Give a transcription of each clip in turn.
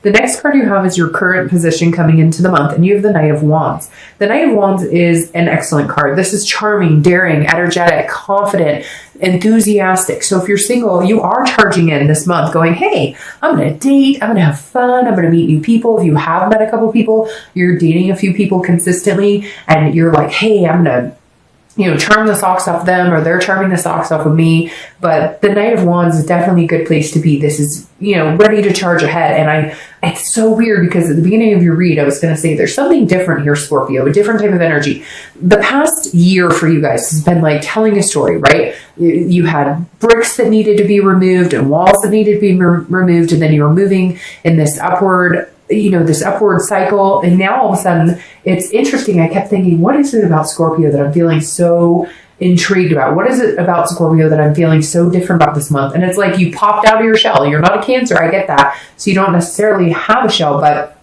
The next card you have is your current position coming into the month, and you have the Knight of Wands. The Knight of Wands is an excellent card. This is charming, daring, energetic, confident, enthusiastic. So if you're single, you are charging in this month going, hey, I'm going to date, I'm going to have fun, I'm going to meet new people. If you have met a couple people, you're dating a few people consistently, and you're like, hey, I'm going to charm the socks off them, or they're charming the socks off of me. But the Knight of Wands is definitely a good place to be. This is, ready to charge ahead. And it's so weird because at the beginning of your read, I was going to say there's something different here, Scorpio, a different type of energy. The past year for you guys has been like telling a story, right? You had bricks that needed to be removed and walls that needed to be removed. And then you were moving in this upward cycle. And now all of a sudden it's interesting. I kept thinking, what is it about Scorpio that I'm feeling so intrigued about? What is it about Scorpio that I'm feeling so different about this month? And it's like you popped out of your shell. You're not a Cancer. I get that. So you don't necessarily have a shell, but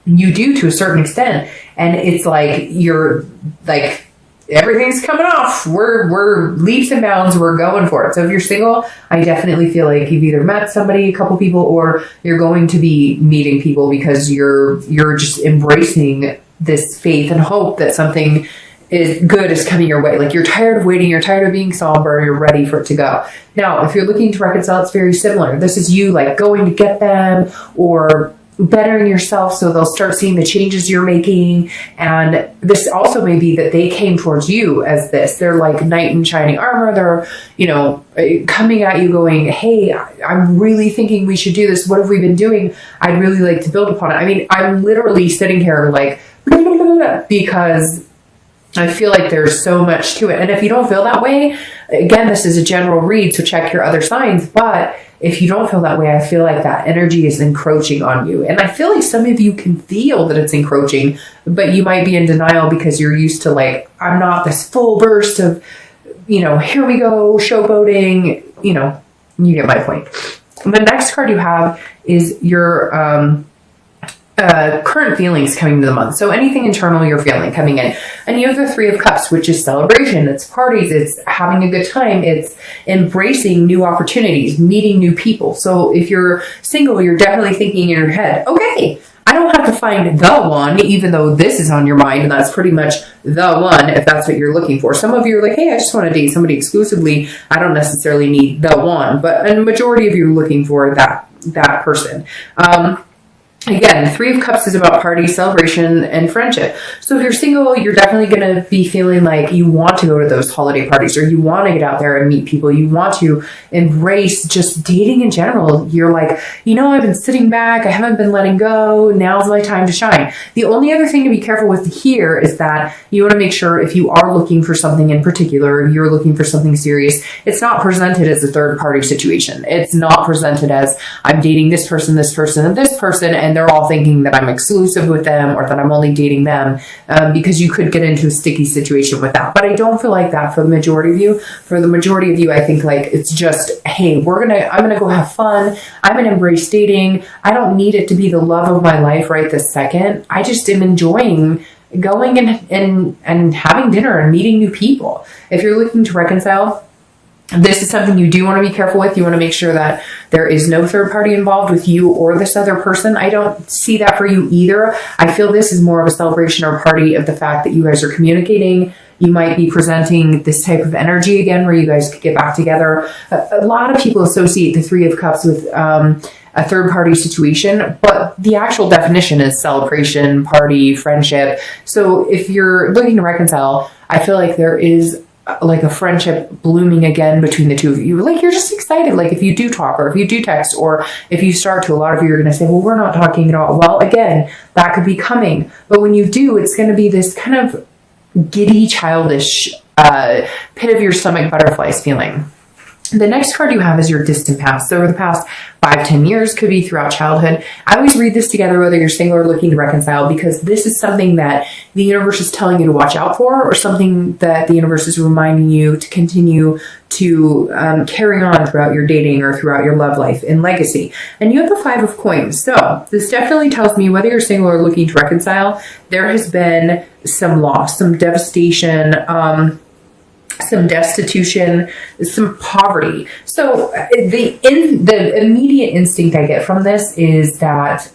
you do to a certain extent. And it's like, you're like, everything's coming off. We're leaps and bounds. We're going for it. So if you're single, I definitely feel like you've either met somebody, a couple people, or you're going to be meeting people because you're just embracing this faith and hope that something good is coming your way. Like you're tired of waiting. You're tired of being somber. You're ready for it to go. Now, if you're looking to reconcile, it's very similar. This is you like going to get them or bettering yourself so they'll start seeing the changes you're making. And this also may be that they came towards you as this. They're like knight in shining armor. They're, coming at you going, hey, I'm really thinking we should do this. What have we been doing? I'd really like to build upon it. I mean, I'm literally sitting here like, because I feel like there's so much to it. And if you don't feel that way, again, this is a general read, so check your other signs. But if you don't feel that way, I feel like that energy is encroaching on you. And I feel like some of you can feel that it's encroaching, but you might be in denial because you're used to like, I'm not this full burst of, here we go, showboating, you get my point. The next card you have is your current feelings coming to the month. So anything internal you're feeling coming in. And you have the Three of Cups, which is celebration. It's parties. It's having a good time. It's embracing new opportunities, meeting new people. So if you're single, you're definitely thinking in your head, okay, I don't have to find the one, even though this is on your mind. And that's pretty much the one, if that's what you're looking for. Some of you are like, hey, I just want to date somebody exclusively. I don't necessarily need the one, but a majority of you are looking for that person. Again, the Three of Cups is about party, celebration, and friendship. So if you're single, you're definitely going to be feeling like you want to go to those holiday parties, or you want to get out there and meet people. You want to embrace just dating in general. You're like, I've been sitting back. I haven't been letting go. Now's my time to shine. The only other thing to be careful with here is that you want to make sure if you are looking for something in particular, you're looking for something serious, it's not presented as a third party situation. It's not presented as I'm dating this person, and this person, and they're all thinking that I'm exclusive with them or that I'm only dating them, because you could get into a sticky situation with that. But I don't feel like that for the majority of you. For the majority of you, I think like it's just, hey, I'm gonna go have fun. I'm gonna embrace dating. I don't need it to be the love of my life right this second. I just am enjoying going and having dinner and meeting new people. If you're looking to reconcile, this is something you do want to be careful with. You want to make sure that there is no third party involved with you or this other person. I don't see that for you either. I feel this is more of a celebration or party of the fact that you guys are communicating. You might be presenting this type of energy again where you guys could get back together. A lot of people associate the Three of Cups with a third party situation, but the actual definition is celebration, party, friendship. So if you're looking to reconcile, I feel like there is like a friendship blooming again between the two of you. Like you're just excited. Like if you do talk or if you do text or if you start to, a lot of you are going to say, well, we're not talking at all. Well, again, that could be coming. But when you do, it's going to be this kind of giddy, childish, pit of your stomach butterflies feeling. The next card you have is your distant past. So over the past 5-10 years, could be throughout childhood. I always read this together, whether you're single or looking to reconcile, because this is something that the universe is telling you to watch out for, or something that the universe is reminding you to continue to carry on throughout your dating or throughout your love life and legacy. And you have the Five of Coins. So this definitely tells me whether you're single or looking to reconcile, there has been some loss, some devastation, some destitution, some poverty. So the immediate instinct I get from this is that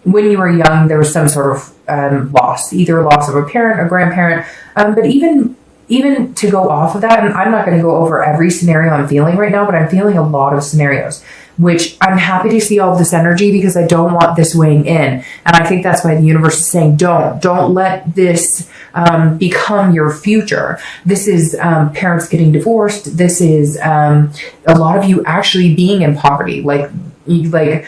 when you were young, there was some sort of loss, either loss of a parent or grandparent. But even to go off of that, and I'm not going to go over every scenario I'm feeling right now, but I'm feeling a lot of scenarios, which I'm happy to see all of this energy because I don't want this weighing in. And I think that's why the universe is saying, don't let this become your future. This is parents getting divorced. This is a lot of you actually being in poverty, like living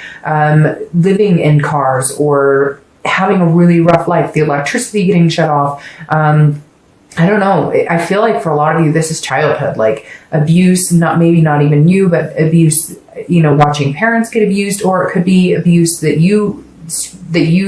in cars or having a really rough life, the electricity getting shut off. I don't know. I feel like for a lot of you, this is childhood, like abuse, maybe not even you, but abuse, watching parents get abused, or it could be abuse that you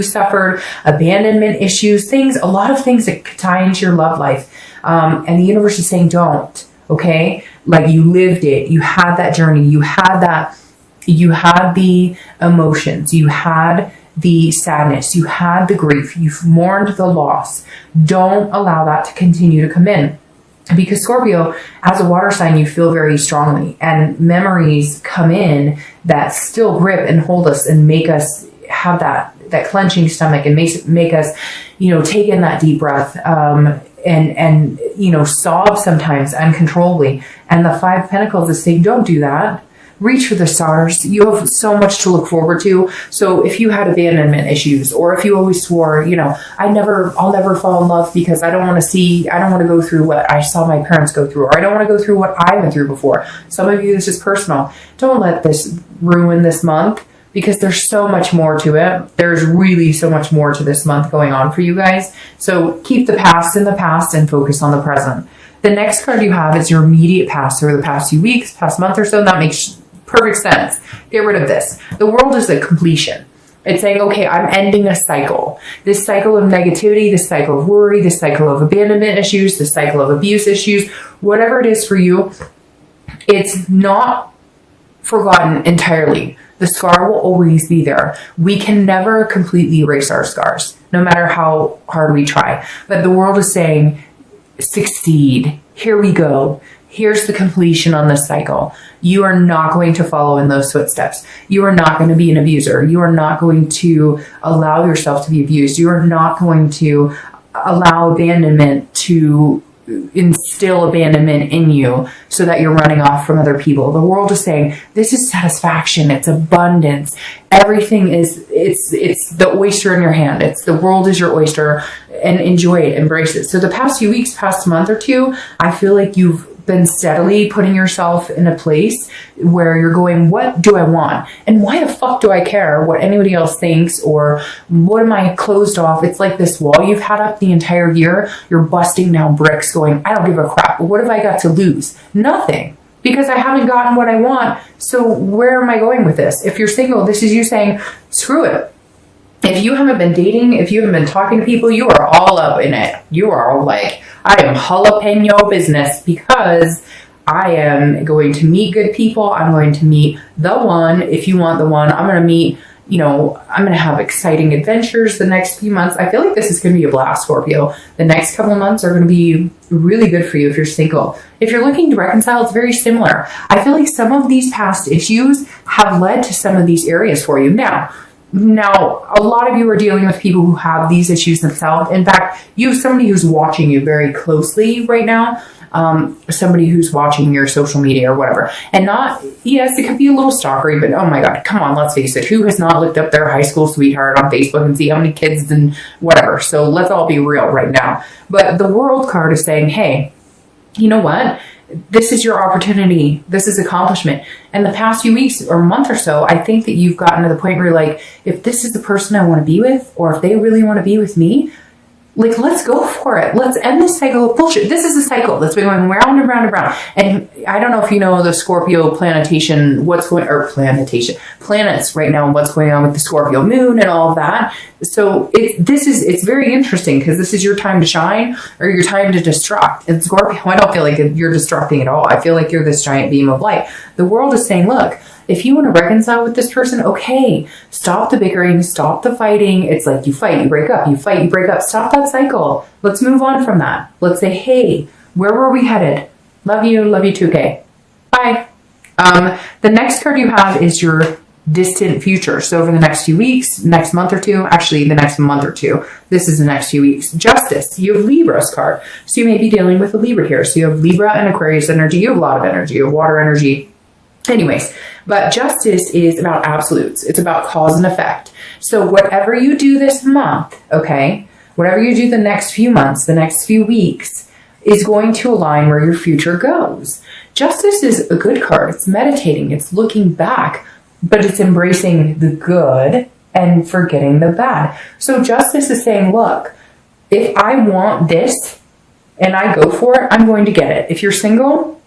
suffered, abandonment issues, a lot of things that tie into your love life. And the universe is saying, don't, okay? Like you lived it. You had that journey. You had the emotions. You had the sadness, you had the grief, you've mourned the loss. Don't allow that to continue to come in. Because Scorpio, as a water sign, you feel very strongly, and memories come in that still grip and hold us and make us have that clenching stomach and make us, take in that deep breath, and sob sometimes uncontrollably. And the Five of Pentacles is saying, don't do that. Reach for the stars. You have so much to look forward to. So if you had abandonment issues, or if you always swore, I'll never fall in love because I don't want to go through what I saw my parents go through, or I don't want to go through what I went through before. Some of you, this is personal. Don't let this ruin this month, because there's so much more to it. There's really so much more to this month going on for you guys. So keep the past in the past and focus on the present. The next card you have is your immediate past, or the past few weeks, past month or so. That makes perfect sense. Get rid of this. The world is a completion. It's saying, okay, I'm ending a cycle. This cycle of negativity, this cycle of worry, this cycle of abandonment issues, this cycle of abuse issues, whatever it is for you, it's not forgotten entirely. The scar will always be there. We can never completely erase our scars, no matter how hard we try. But the world is saying, succeed. Here we go. Here's the completion on this cycle. You are not going to follow in those footsteps. You are not going to be an abuser. You are not going to allow yourself to be abused. You are not going to allow abandonment to instill abandonment in you so that you're running off from other people. The world is saying, this is satisfaction. It's abundance. Everything it's the oyster in your hand. The world is your oyster, and enjoy it, embrace it. So the past few weeks, past month or two, I feel like you've been steadily putting yourself in a place where you're going, what do I want? And why the fuck do I care what anybody else thinks, or what am I closed off? It's like this wall you've had up the entire year. You're busting down bricks going, I don't give a crap. What have I got to lose? Nothing. Because I haven't gotten what I want. So where am I going with this? If you're single, this is you saying, screw it. If you haven't been dating, if you haven't been talking to people, you are all up in it. You are all like, I am jalapeno business, because I am going to meet good people. I'm going to meet the one. If you want the one, I'm going to meet, I'm going to have exciting adventures the next few months. I feel like this is going to be a blast, Scorpio. The next couple of months are going to be really good for you if you're single. If you're looking to reconcile, it's very similar. I feel like some of these past issues have led to some of these areas for you. Now, a lot of you are dealing with people who have these issues themselves. In fact, you have somebody who's watching you very closely right now. Somebody who's watching your social media or whatever. And yes, it could be a little stalkery, but oh my God, come on, let's face it. Who has not looked up their high school sweetheart on Facebook and see how many kids and whatever? So let's all be real right now. But the World card is saying, hey, you know what? This is your opportunity. This is accomplishment. And the past few weeks or month or so, I think that you've gotten to the point where you're like, if this is the person I want to be with, or if they really want to be with me, like, let's go for it. Let's end this cycle of bullshit. This is a cycle that's been going round and round and round. And I don't know if you know the Scorpio planets right now, and what's going on with the Scorpio moon and all of that. So it's very interesting, because this is your time to shine, or your time to destruct. And Scorpio, I don't feel like you're destructing at all. I feel like you're this giant beam of light. The world is saying, look, if you want to reconcile with this person, okay, stop the bickering, stop the fighting. It's like you fight, you break up, you fight, you break up. Stop that cycle. Let's move on from that. Let's say, hey, Where were we headed? Love you 2K. Bye. The next card you have is your distant future. So over the next few weeks, next month or two, actually the next month or two, this is the next few weeks. Justice, you have Libra's card. So you may be dealing with a Libra here. So you have Libra and Aquarius energy. You have a lot of energy, you have water energy. Anyways, but justice is about absolutes. It's about cause and effect. So whatever you do this month, okay, whatever you do the next few months, the next few weeks, is going to align where your future goes. Justice is a good card. It's meditating. It's looking back, but it's embracing the good and forgetting the bad. So justice is saying, look, if I want this and I go for it, I'm going to get it. If you're single,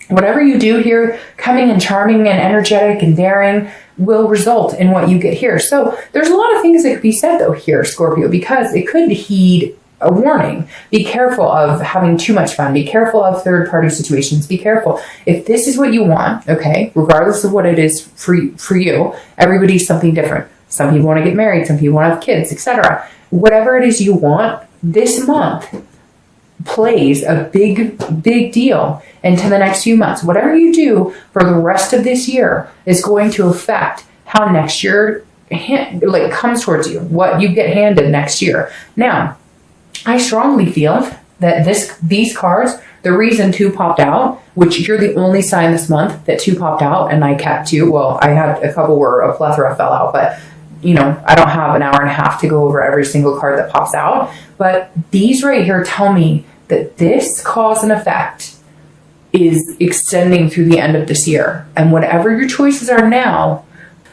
whatever you do here, coming and charming and energetic and daring, will result in what you get here. So there's a lot of things that could be said though here, Scorpio, because it could heed a warning. Be careful of having too much fun. Be careful of third-party situations. Be careful. If this is what you want, okay, regardless of what it is for you, everybody's something different. Some people want to get married. Some people want to have kids, etc. Whatever it is you want, this month plays a big deal into the next few months. Whatever you do for the rest of this year is going to affect how next year comes towards you, what you get handed next year. Now, I strongly feel that these cards, the reason 2 popped out, which you're the only sign this month that 2 popped out, and I kept 2. Well, I had a couple where a plethora fell out, but you know, I don't have an hour and a half to go over every single card that pops out. But these right here tell me that this cause and effect is extending through the end of this year. And whatever your choices are now,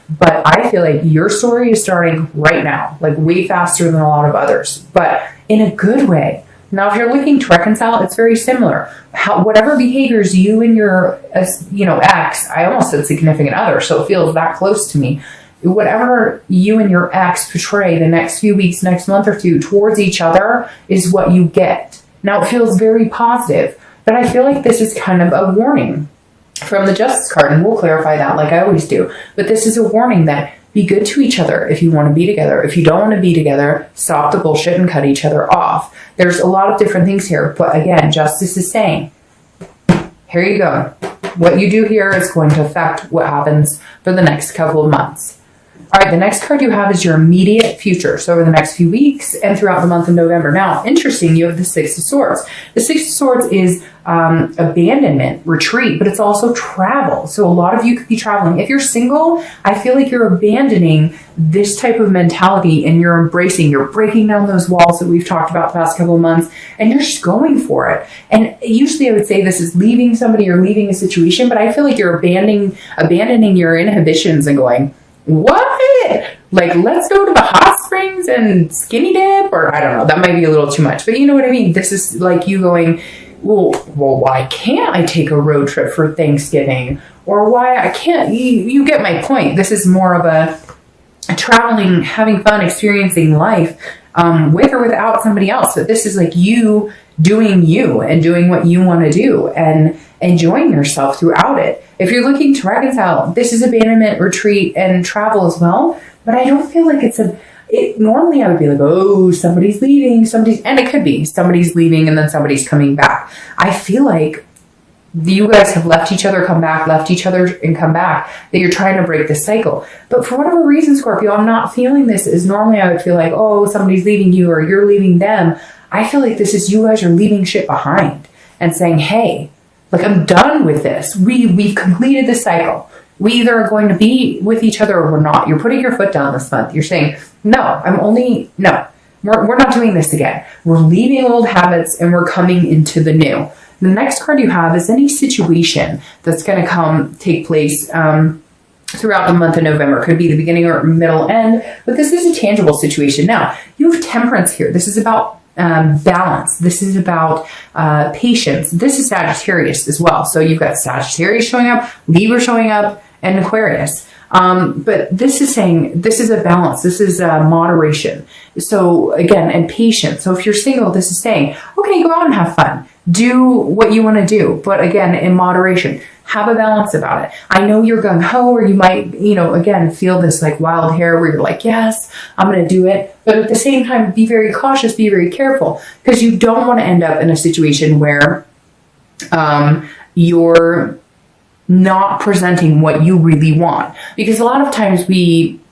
but I feel like your story is starting right now, like way faster than a lot of others, but in a good way. Now, if you're looking to reconcile, it's very similar. Whatever behaviors you and your, ex, I almost said significant other, so it feels that close to me. Whatever you and your ex portray the next few weeks, next month or two towards each other is what you get. Now, it feels very positive, but I feel like this is kind of a warning from the Justice card, and we'll clarify that like I always do. But this is a warning that be good to each other if you want to be together. If you don't want to be together, stop the bullshit and cut each other off. There's a lot of different things here, but again, Justice is saying, here you go. What you do here is going to affect what happens for the next couple of months. All right, the next card you have is your immediate future. So over the next few weeks and throughout the month of November. Now, interesting, you have the Six of Swords. The Six of Swords is abandonment, retreat, but it's also travel. So a lot of you could be traveling. If you're single, I feel like you're abandoning this type of mentality and you're breaking down those walls that we've talked about the past couple of months, and you're just going for it. And usually I would say this is leaving somebody or leaving a situation, but I feel like you're abandoning your inhibitions and going, what? Like, let's go to the hot springs and skinny dip? Or I don't know, that might be a little too much, but you know what I mean? This is like you going, well, why can't I take a road trip for Thanksgiving? Or why I can't, you get my point. This is more of a traveling, having fun, experiencing life with or without somebody else. But this is like you doing you and doing what you want to do and enjoying yourself throughout it. If you're looking to reconcile, this is abandonment, retreat, and travel as well. But I don't feel like normally I would be like, oh, somebody's leaving, and it could be somebody's leaving and then somebody's coming back. I feel like you guys have left each other, come back, left each other and come back, that you're trying to break this cycle. But for whatever reason, Scorpio, I'm not feeling this as normally I would feel like, oh, somebody's leaving you or you're leaving them. I feel like this is you guys are leaving shit behind and saying, hey, like, I'm done with this. We've completed the cycle. We either are going to be with each other or we're not. You're putting your foot down this month. You're saying, no, we're not doing this again. We're leaving old habits and we're coming into the new. The next card you have is any situation that's going to take place throughout the month of November. It could be the beginning or middle end, but this is a tangible situation. Now, you have Temperance here. This is about balance. This is about patience. This is Sagittarius as well. So you've got Sagittarius showing up, Libra showing up, and Aquarius. But this is saying this is a balance. This is moderation. So again, and patience. So if you're single, this is saying, okay, go out and have fun. Do what you want to do. But again, in moderation. Have a balance about it. I know you're gung-ho, or you might, again, feel this like wild hair where you're like, yes, I'm going to do it. But at the same time, be very cautious, be very careful, because you don't want to end up in a situation where you're not presenting what you really want. Because a lot of times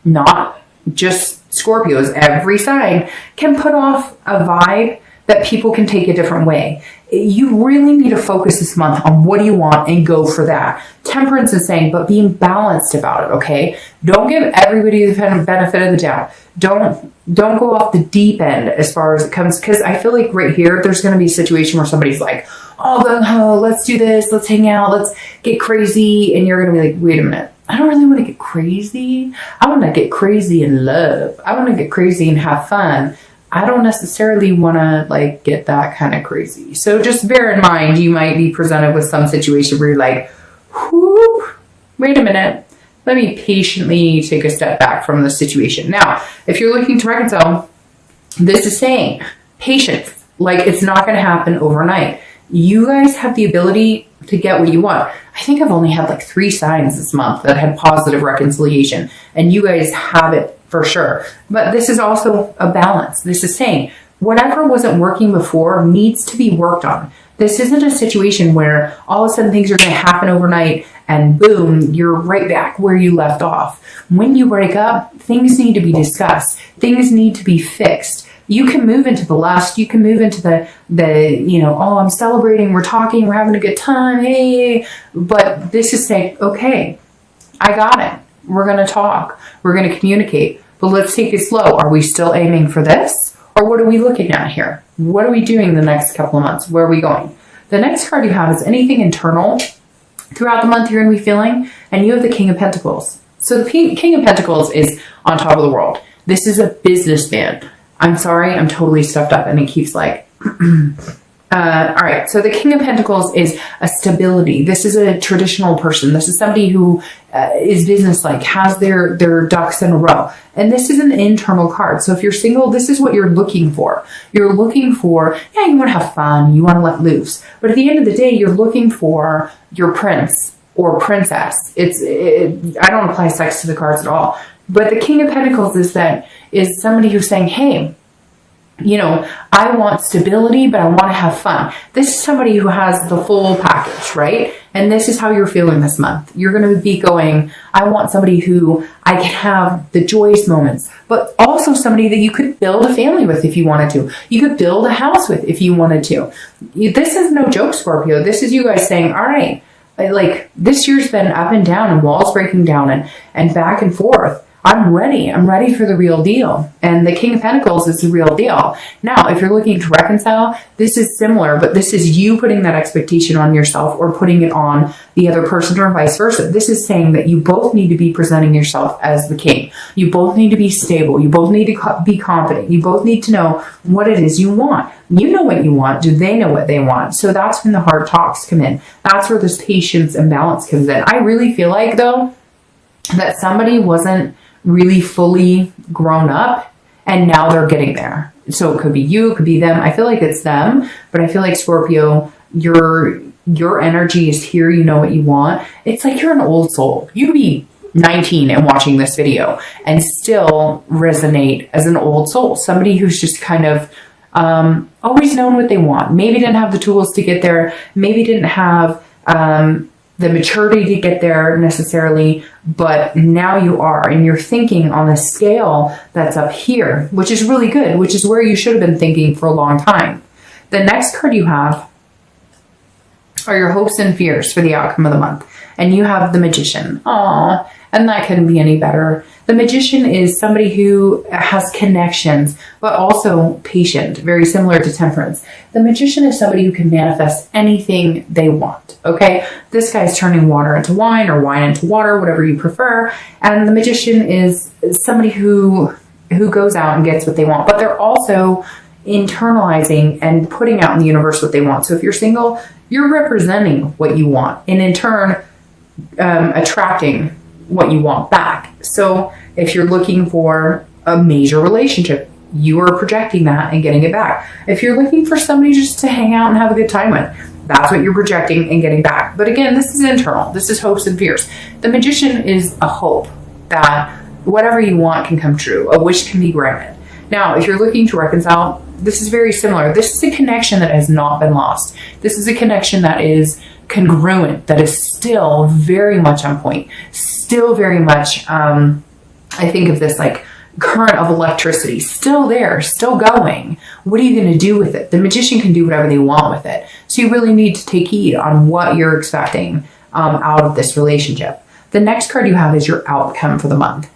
not just Scorpios, every sign can put off a vibe that people can take a different way. You really need to focus this month on what do you want and go for that. Temperance is saying, but being balanced about it, okay? Don't give everybody the benefit of the doubt. Don't go off the deep end as far as it comes, because I feel like right here, there's going to be a situation where somebody's like, oh, let's do this, let's hang out, let's get crazy. And you're going to be like, wait a minute. I don't really want to get crazy. I want to get crazy in love. I want to get crazy and have fun. I don't necessarily want to get that kind of crazy. So just bear in mind, you might be presented with some situation where you're like, whoop, wait a minute. Let me patiently take a step back from the situation. Now, if you're looking to reconcile, this is saying patience. It's not going to happen overnight. You guys have the ability to get what you want. I think I've only had 3 signs this month that had positive reconciliation, and you guys have it for sure. But this is also a balance. This is saying whatever wasn't working before needs to be worked on. This isn't a situation where all of a sudden things are going to happen overnight and boom, you're right back where you left off. When you break up, things need to be discussed. Things need to be fixed. You can move into the lust. You can move into the oh, I'm celebrating, we're talking, we're having a good time, hey. But this is saying, okay, I got it. We're going to talk. We're going to communicate. But let's take it slow. Are we still aiming for this? Or what are we looking at here? What are we doing the next couple of months? Where are we going? The next card you have is anything internal throughout the month you're going to be feeling. And you have the King of Pentacles. So the King of Pentacles is on top of the world. This is a businessman. I'm sorry, I'm totally stuffed up. And it keeps all right, so the King of Pentacles is a stability. This is a traditional person. This is somebody who is business-like, has their ducks in a row. And this is an internal card. So if you're single, this is what you're looking for. You're looking for, you want to have fun, you want to let loose. But at the end of the day, you're looking for your prince or princess. I don't apply sex to the cards at all. But the King of Pentacles is somebody who's saying, hey, I want stability, but I want to have fun. This is somebody who has the full package, right? And this is how you're feeling this month. You're going to be going, I want somebody who I can have the joyous moments, but also somebody that you could build a family with if you wanted to. You could build a house with if you wanted to. This is no joke, Scorpio. This is you guys saying, all right, this year's been up and down and walls breaking down and back and forth. I'm ready. I'm ready for the real deal. And the King of Pentacles is the real deal. Now, if you're looking to reconcile, this is similar, but this is you putting that expectation on yourself or putting it on the other person or vice versa. This is saying that you both need to be presenting yourself as the king. You both need to be stable. You both need to be confident. You both need to know what it is you want. You know what you want. Do they know what they want? So that's when the hard talks come in. That's where this patience and balance comes in. I really feel like, though, that somebody wasn't really fully grown up and now they're getting there. So it could be you, it could be them. I feel like it's them, but I feel like Scorpio, your energy is here. You know what you want. It's like you're an old soul. You could be 19 and watching this video and still resonate as an old soul. Somebody who's just kind of always known what they want. Maybe didn't have the tools to get there. Maybe didn't have the maturity to get there necessarily, but now you are, and you're thinking on a scale that's up here, which is really good, which is where you should have been thinking for a long time. The next card you have are your hopes and fears for the outcome of the month. And you have the Magician. Aww, and that couldn't be any better. The Magician is somebody who has connections, but also patient, very similar to Temperance. The Magician is somebody who can manifest anything they want, okay? This guy's turning water into wine or wine into water, whatever you prefer. And the Magician is somebody who goes out and gets what they want, but they're also internalizing and putting out in the universe what they want. So if you're single, you're representing what you want, and in turn, attracting what you want back. So if you're looking for a major relationship, you are projecting that and getting it back. If you're looking for somebody just to hang out and have a good time with, That's what you're projecting and getting back. But again, this is internal. This is hopes and fears. The Magician is a hope that whatever you want can come true. A wish can be granted. Now, if you're looking to reconcile, this is very similar. This is a connection that has not been lost. This is a connection that is congruent, that is still very much on point, still very much, I think of this like current of electricity, still there, still going. What are you going to do with it? The Magician can do whatever they want with it. So you really need to take heed on what you're expecting out of this relationship. The next card you have is your outcome for the month.